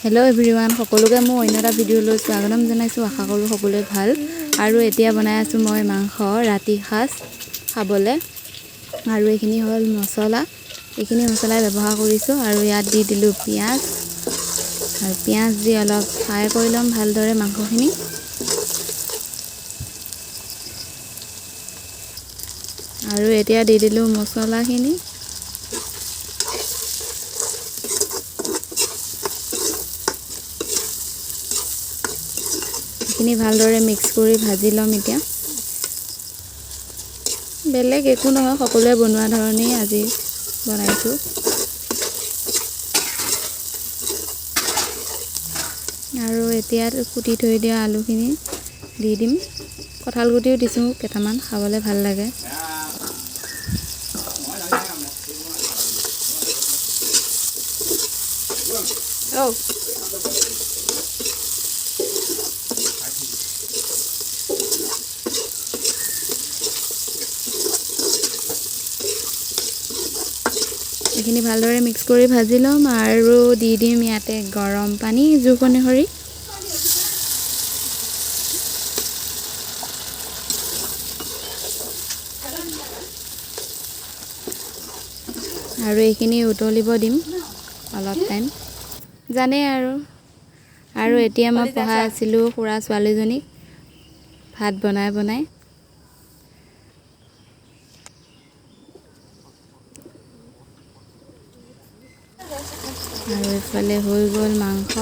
hello everyone সকলোকে মই অন্য এটা ভিডিঅ' লৈ স্বাগতম জনাইছো আশা কৰো সকলোৱে ভাল আৰু এতিয়া বনাই আছো মই মাংস ৰাতি খাস খাবলে আৰু এইখিনি হল মছলা এইখিনি মছলা ব্যৱহাৰ কৰিছো আৰু ইয়াত দি দিলো পিয়াজ আৰু পিয়াজ দি অলপ ফ্ৰাই কৰি লম ভালদৰে মাংসখিনি আৰু এতিয়া দি দিলো মছলাখিনি খিনি ভালদৰে মিক্স কৰি ভাজি লম এতিয়া বেলেগ একো নহয় সকলোৱে বনোৱা ধৰণেই আজি বনাইছো আৰু এতিয়া কুটি থৈ দিয়া আলুখিনি দি দিম কঁঠাল গুটিও দিছো কেটামান খাবলৈ ভাল লাগে ও এইখিনি ভালদৰে মিক্স কৰি ভাজি লম আৰু দি দিম ইয়াতে গৰম পানী জোখ অনুসৰি আৰু এইখিনি উতলিব দিম অলপ টাইম জানে আৰু এতিয়া মই পঢ়াই আছিলো খুৰা ছোৱালীজনীক ভাত বনাই আৰু ইফালে হৈ গ'ল মাংস